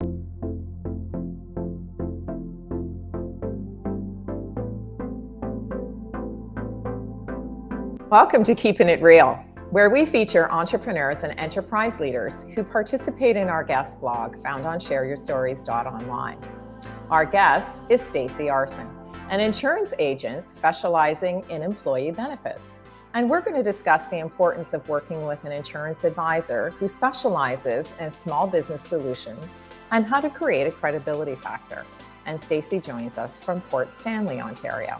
Welcome to Keepin' It Real, where we feature entrepreneurs and enterprise leaders who participate in our guest blog found on shareyourstories.online. Our guest is Stacey Aarssen, an insurance agent specializing in employee benefits. And we're going to discuss the importance of working with an insurance advisor who specializes in small business solutions and how to create a credibility factor. And Stacey joins us from Port Stanley, Ontario.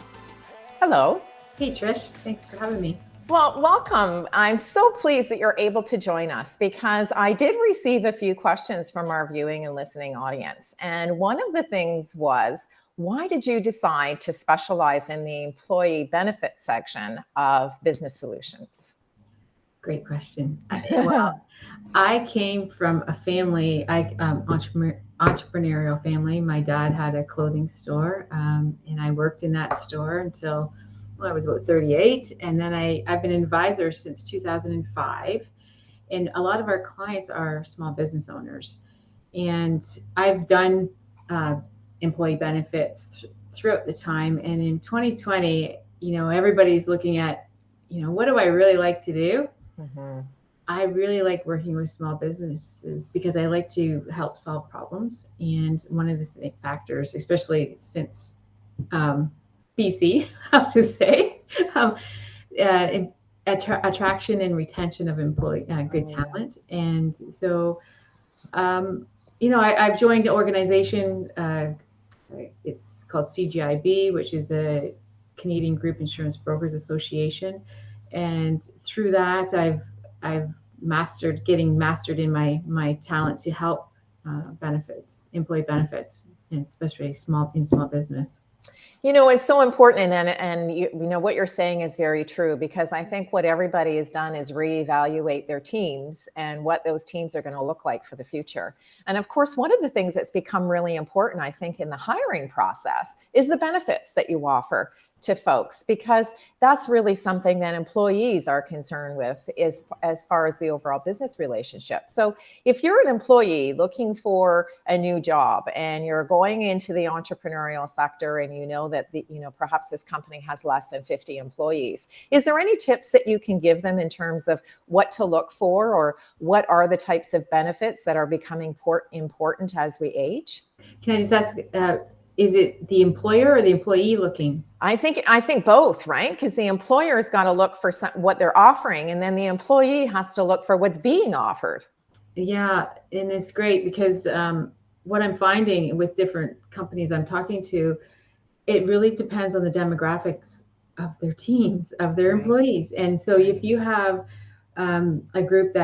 Hello. Hey, Trish. Thanks for having me. Well, welcome. I'm so pleased that you're able to join us because I did receive a few questions from our viewing and listening audience. And one of the things was, why did you decide to specialize in the employee benefit section of Business Solutions? Great question. Well, I came from a family, entrepreneurial family. My dad had a clothing store, and I worked in that store until I was about 38. And then I've been an advisor since 2005. And a lot of our clients are small business owners. And I've done employee benefits throughout the time. And in 2020, everybody's looking at, what do I really like to do? Mm-hmm. I really like working with small businesses because I like to help solve problems. And one of the factors, especially since BC, I have to say, attraction and retention of good talent. And so, I've joined an organization. It's called CGIB, which is a Canadian Group Insurance Brokers Association. And through that, I've mastered in my talent to help employee benefits, and especially small business. It's so important, and what you're saying is very true, because I think what everybody has done is reevaluate their teams and what those teams are going to look like for the future. And of course, one of the things that's become really important, I think, in the hiring process is the benefits that you offer to folks, because that's really something that employees are concerned with is as far as the overall business relationship. So if you're an employee looking for a new job and you're going into the entrepreneurial sector and you know that perhaps this company has less than 50 employees, is there any tips that you can give them in terms of what to look for, or what are the types of benefits that are becoming important as we age? Can I just ask, is it the employer or the employee looking? I think both, right? Because the employer's got to look for what they're offering, and then the employee has to look for what's being offered. Yeah, and it's great because what I'm finding with different companies I'm talking to, it really depends on the demographics of their teams, of their employees. And so if you have a group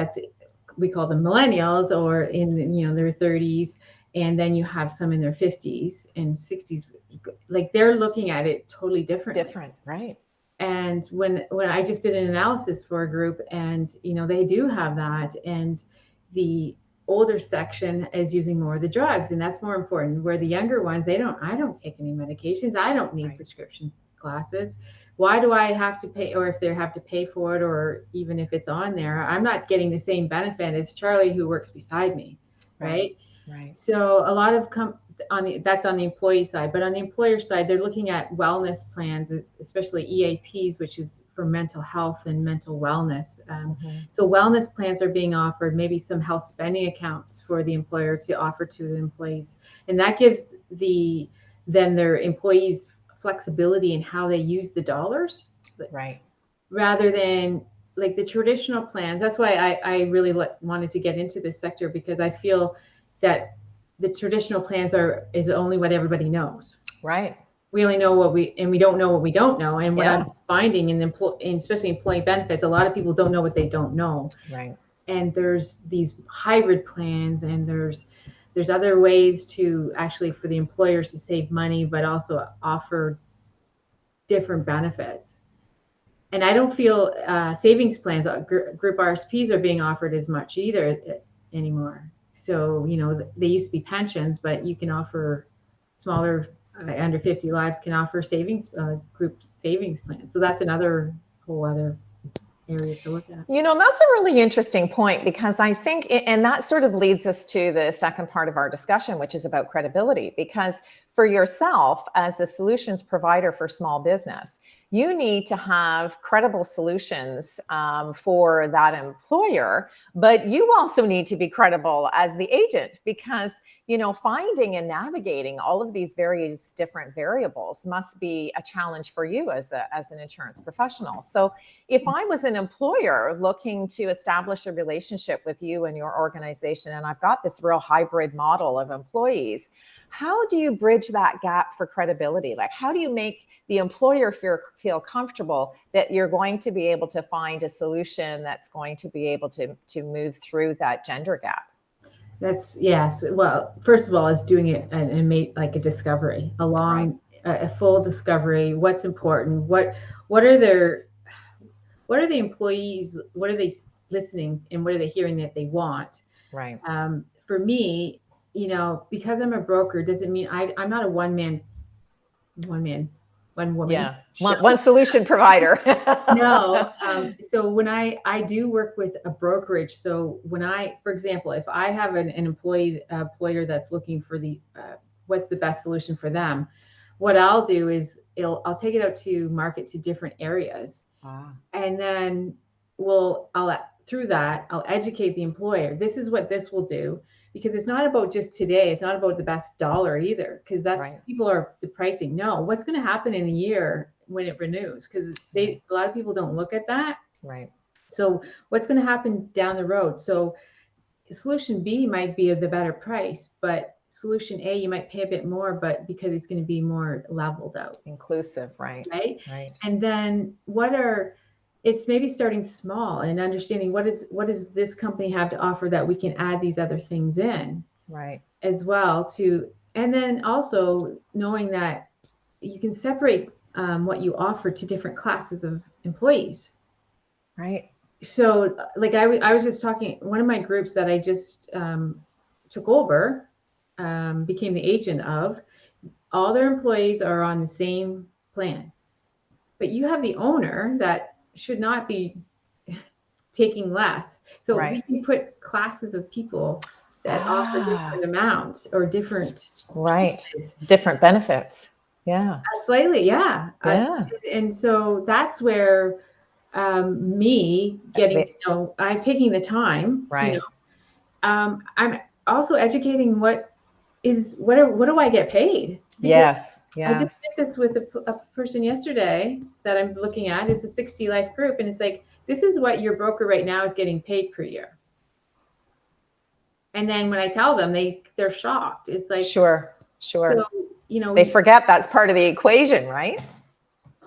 we call them millennials, or in their 30s, and then you have some in their 50s and 60s, like they're looking at it totally different. Right. And when I just did an analysis for a group, and they do have that, and the older section is using more of the drugs, and that's more important, where the younger ones, I don't take any medications, I don't need prescription glasses. Why do I have to pay? Or if they have to pay for it, or even if it's on there, I'm not getting the same benefit as Charlie who works beside me, right? So a lot of that's on the employee side, but on the employer side, they're looking at wellness plans, especially EAPs, which is for mental health and mental wellness. So wellness plans are being offered, maybe some health spending accounts for the employer to offer to the employees, and that gives their employees flexibility in how they use the dollars, rather than like the traditional plans. That's why I really wanted to get into this sector, because I feel that the traditional plans is only what everybody knows. Right. We only know we don't know what we don't know. And what I'm finding especially employee benefits, a lot of people don't know what they don't know. Right. And there's these hybrid plans, and there's other ways to actually for the employers to save money, but also offer different benefits. And I don't feel savings plans, group RSPs are being offered as much either anymore. So, they used to be pensions, but you can offer smaller, under 50 lives can offer savings, group savings plans. So that's another whole other area to look at. That's a really interesting point, because I think, and that sort of leads us to the second part of our discussion, which is about credibility. Because for yourself, as a solutions provider for small business, you need to have credible solutions for that employer, but you also need to be credible as the agent, because finding and navigating all of these various different variables must be a challenge for you as an insurance professional. So if I was an employer looking to establish a relationship with you and your organization, and I've got this real hybrid model of employees, how do you bridge that gap for credibility? Like, how do you make the employer feel comfortable that you're going to be able to find a solution that's going to be able to move through that gender gap? That's yes. Well, first of all, is doing it and make like a discovery, Right. a full discovery. What's important? What are their what are the employees? What are they listening and what are they hearing that they want? Right. For me, because I'm a broker, doesn't mean I'm not a one woman Yeah. show. One solution provider. No. So when I do work with a brokerage, so for example, if I have an employer that's looking for what's the best solution for them, what I'll do is I'll take it out to market to different areas. And then through that, I'll educate the employer. This is what this will do, because it's not about just today. It's not about the best dollar either, because that's Right. people are the pricing. No, what's going to happen in a year when it renews? Because a lot of people don't look at that. Right. So what's going to happen down the road? So solution B might be the better price, but solution A, you might pay a bit more, but because it's going to be more leveled out. Inclusive. Right. Right. Right. And then it's maybe starting small and understanding what does this company have to offer that we can add these other things in. Right. As well and then also knowing that you can separate what you offer to different classes of employees. Right. So like I was just talking, one of my groups that I just took over, became the agent of, all their employees are on the same plan. But you have the owner that should not be taking less. So we can put classes of people that offer different amounts or different pieces. Different benefits. Yeah. Slightly, yeah. Yeah. And so that's where me getting to know, I'm taking the time, Right. I'm also educating what do I get paid? Because yes. I just did this with a person yesterday that I'm looking at. It's a 60 life group. And it's like, this is what your broker right now is getting paid per year. And then when I tell them, they're shocked. It's like, sure. So, they forget that's part of the equation, right?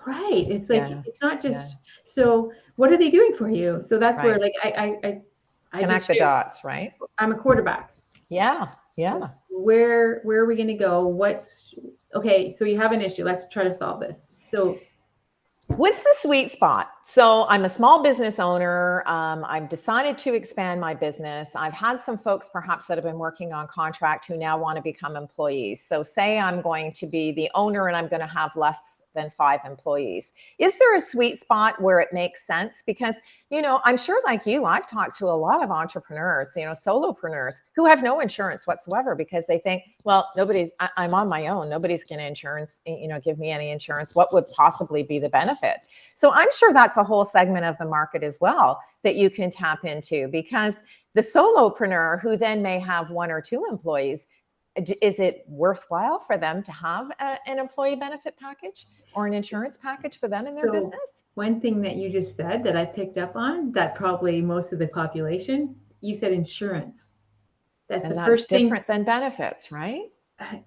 Right. It's like, it's not just, so what are they doing for you? So that's where like, I connect the dots, right? I'm a quarterback. Yeah. Yeah. So where are we going to go? Okay. So you have an issue. Let's try to solve this. So what's the sweet spot? So I'm a small business owner. I've decided to expand my business. I've had some folks perhaps that have been working on contract who now want to become employees. So say I'm going to be the owner and I'm going to have less than 5 employees. Is there a sweet spot where it makes sense? Because, I'm sure like you, I've talked to a lot of entrepreneurs, solopreneurs who have no insurance whatsoever because they think, well, I'm on my own. Nobody's going to give me any insurance. What would possibly be the benefit? So I'm sure that's a whole segment of the market as well that you can tap into, because the solopreneur who then may have 1 or 2 employees, is it worthwhile for them to have an employee benefit package or an insurance package for them in their business? One thing that you just said that I picked up on, that probably most of the population, you said insurance. That's the first thing. Different than benefits, right?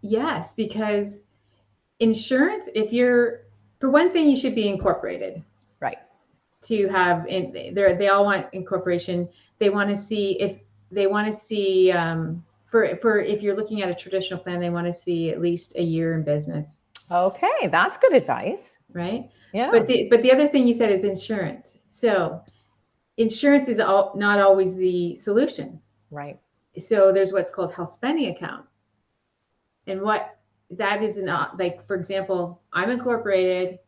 Yes, because insurance, for one thing, you should be incorporated. Right. To have, they all want incorporation. They want to see if you're looking at a traditional plan, they want to see at least a year in business. Okay, that's good advice. Right? Yeah. But the other thing you said is insurance. So insurance is not always the solution. Right. So there's what's called health spending account. And what that is not, like, for example, I'm incorporated.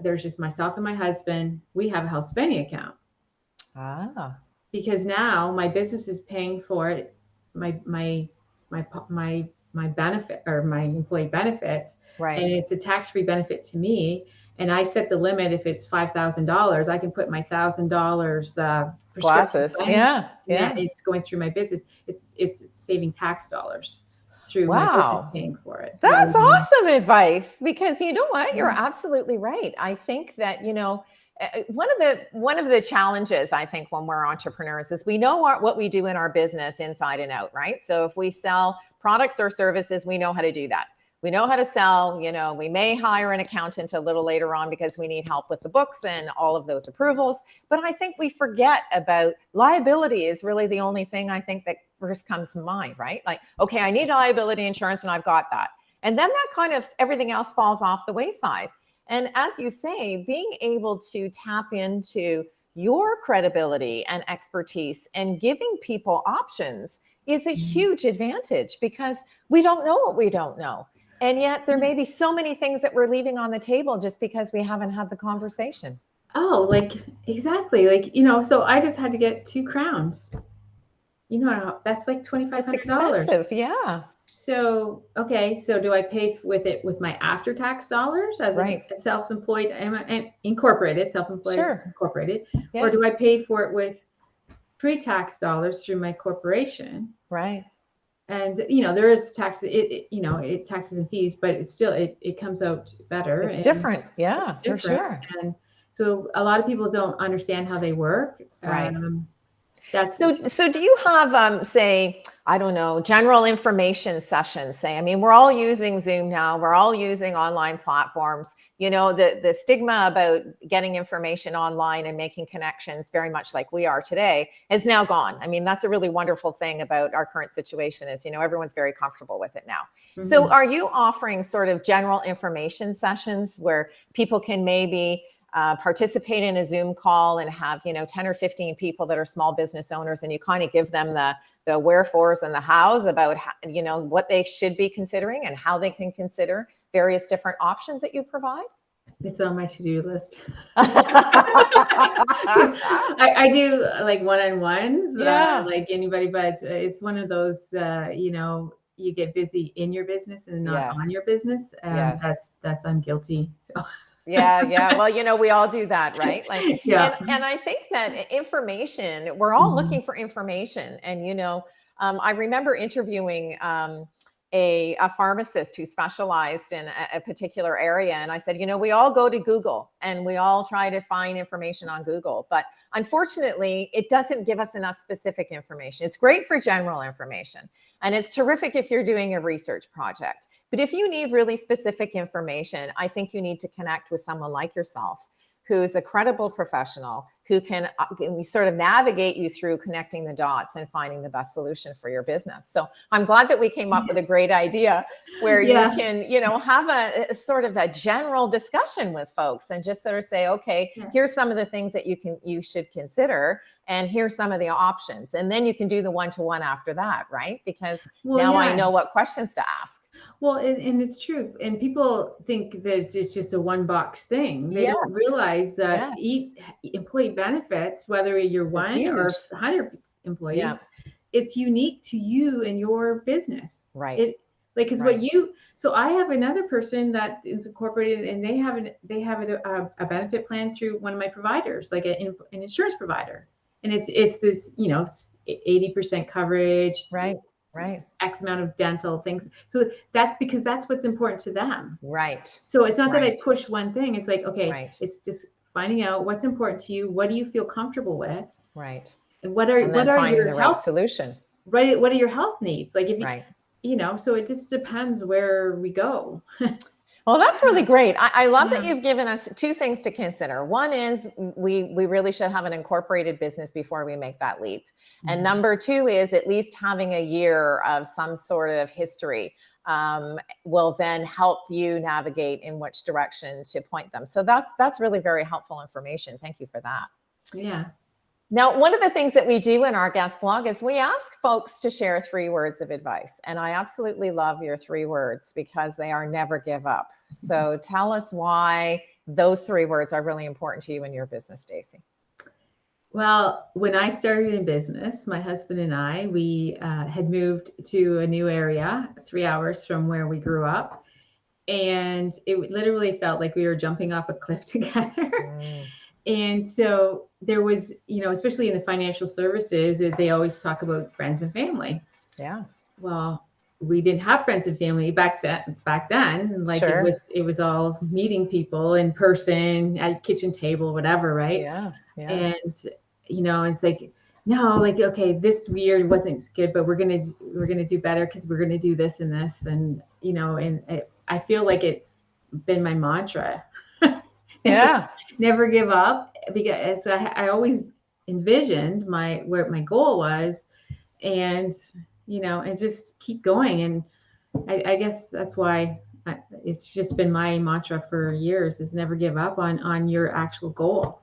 There's just myself and my husband. We have a health spending account. Ah, because now my business is paying for it, my benefit or my employee benefits, and right. it's a tax-free benefit to me. And I set the limit. If it's $5,000, I can put my $1,000 prescription Glasses. planning. Yeah, Yeah, yeah. it's going through my business. It's saving tax dollars through my business Wow. paying for it rather That's than. awesome advice because you know what? You're Yeah. absolutely right. I think that, one of the challenges I think when we're entrepreneurs is we know what we do in our business inside and out, right? So if we sell products or services, we know how to do that. We know how to sell, we may hire an accountant a little later on because we need help with the books and all of those approvals. But I think we forget about liability is really the only thing I think that first comes to mind, right? Like, okay, I need liability insurance and I've got that. And then that kind of everything else falls off the wayside. And as you say, being able to tap into your credibility and expertise and giving people options is a huge advantage because we don't know what we don't know. And yet there may be so many things that we're leaving on the table just because we haven't had the conversation. Oh, like exactly. Like, so I just had to get 2 crowns. That's like It's $2,500. expensive. Yeah. So, okay, so do I pay with it with my after-tax dollars as Right. a self-employed, incorporated, self-employed Sure. incorporated, or Yeah. do I pay for it with pre-tax dollars through my corporation? Right. And there is tax, it taxes and fees, but it's still it comes out better It's and different. it's Yeah, for different. sure. And so a lot of people don't understand how they work. Right. That's So do you have, say, I don't know, general information sessions? Say, I mean, we're all using Zoom now. We're all using online platforms. The stigma about getting information online and making connections, very much like we are today, is now gone. I mean, that's a really wonderful thing about our current situation is, everyone's very comfortable with it now. So mhm. are you offering sort of general information sessions where people can maybe participate in a Zoom call and have 10 or 15 people that are small business owners, and you kind of give them the wherefores and the hows about what they should be considering and how they can consider various different options that you provide? It's on my to-do list. 'Cause I do like one-on-ones, Yeah. like anybody, but it's one of those, you get busy in your business and not on Yes. your business, and Yes. that's I'm guilty. So Yeah, yeah. Well, we all do that, right? Like, yeah. and I think that information, we're all Mhm. looking for information. And I remember interviewing a pharmacist who specialized in a particular area, and I said, we all go to Google and we all try to find information on Google, but unfortunately, it doesn't give us enough specific information. It's great for general information, and it's terrific if you're doing a research project. But if you need really specific information, I think you need to connect with someone like yourself who's a credible professional who can sort of navigate you through connecting the dots and finding the best solution for your business. So I'm glad that we came up with a great idea where you Yeah. can, have a sort of a general discussion with folks and just sort of say, okay, Yeah. here's some of the things that you should consider, and here's some of the options. And then you can do the one-to-one after that, right? Because Well, now I yeah. know what questions to ask. Well, and it's true. And people think that it's just a one box thing. They Yeah. don't realize that Yes. employee benefits, whether you're It's one or huge. 100 Yeah. employees, it's unique to you and your business. Right. It like because Right. so I have another person that is incorporated and they have a benefit plan through one of my providers, like an insurance provider, and it's this 80% coverage, Right. Right. X amount of dental things. So that's because that's what's important to them. Right. So it's not that I Right. push one thing. It's like, okay, Right. it's just finding out what's important to you. What do you feel comfortable with? Right. And what are And what then are finding your the right health solution. right? What are your health needs? Like if Right. so it just depends where we go. Well, that's really great. I love that Yeah. you've given us two things to consider. One is we really should have an incorporated business before we make that leap. And Mhm. number two is at least having a year of some sort of history will then help you navigate in which direction to point them. So that's really very helpful information. Thank you for that. Yeah. Now, one of the things that we do in our guest blog is we ask folks to share 3 words of advice. And I absolutely love your 3 words because they are never give up. So tell us why those 3 words are really important to you in your business, Stacey. Well, when I started in business, my husband and I, we had moved to a new area 3 hours from where we grew up. And it literally felt like we were jumping off a cliff together. Mm, And so there was, especially in the financial services, they always talk about friends and family. yeah, Well, we didn't have friends and family back then. Like sure. it was all meeting people in person at kitchen table, whatever, right? Yeah, yeah. And it's like, no, like, okay, this weird wasn't good, but we're gonna do better because we're gonna do this and this, and I feel like it's been my mantra. Yeah. Never give up, because I always envisioned where my goal was, and and just keep going. And I guess that's why it's just been my mantra for years, is never give up on your actual goal.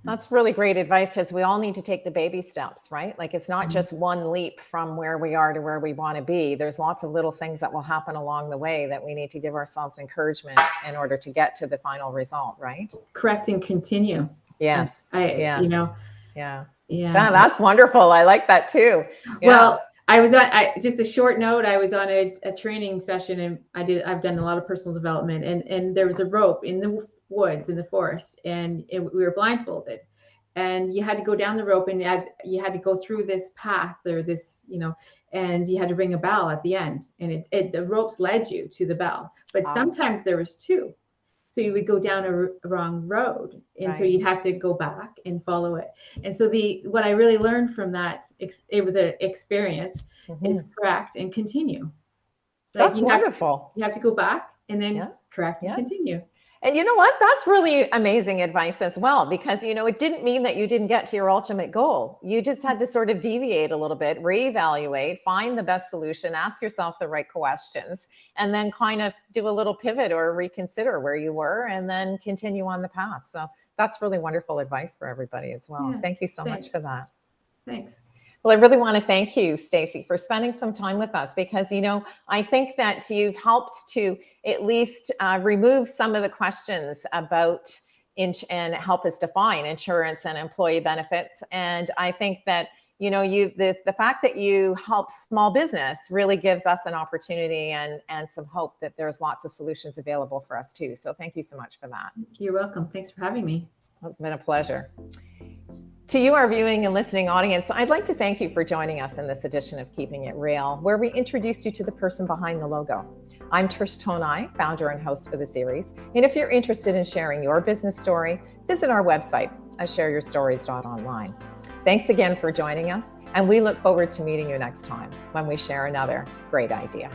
That's really great advice, because we all need to take the baby steps, right? Like, it's not Mhm. just one leap from where we are to where we want to be. There's lots of little things that will happen along the way that we need to give ourselves encouragement in order to get to the final result, right? Correct, and continue. Yes. I Yes. Yeah. yeah. That's wonderful. I like that too. Yeah. Well, I was on, just a short note. I was on a training session, and I've done a lot of personal development, and there was a rope in the woods, in the forest, and we were blindfolded, and you had to go down the rope, and you had to go through this path, or this, and you had to ring a bell at the end, and the ropes led you to the bell, but Wow. sometimes there was two. So you would go down a wrong road, and so Right. you'd have to go back and follow it. And so what I really learned from that, it was an experience, is Mhm. correct and continue. Like That's you have to wonderful. you have to go back and then Yeah. correct and Yeah. continue. And you know what? That's really amazing advice as well, because, it didn't mean that you didn't get to your ultimate goal. You just had to sort of deviate a little bit, reevaluate, find the best solution, ask yourself the right questions, and then kind of do a little pivot or reconsider where you were, and then continue on the path. So that's really wonderful advice for everybody as well. Yeah. Thank you so much Thanks. for that. Thanks. Well, I really want to thank you, Stacey, for spending some time with us, because, I think that you've helped to at least remove some of the questions about and help us define insurance and employee benefits. And I think that, the fact that you help small business really gives us an opportunity and some hope that there's lots of solutions available for us too. So thank you so much for that. You're welcome. Thanks for having me. It's been a pleasure. To you, our viewing and listening audience, I'd like to thank you for joining us in this edition of Keeping It Real, where we introduced you to the person behind the logo. I'm Trish Tonai, founder and host for the series. And if you're interested in sharing your business story, visit our website at shareyourstories.online. Thanks again for joining us, and we look forward to meeting you next time when we share another great idea.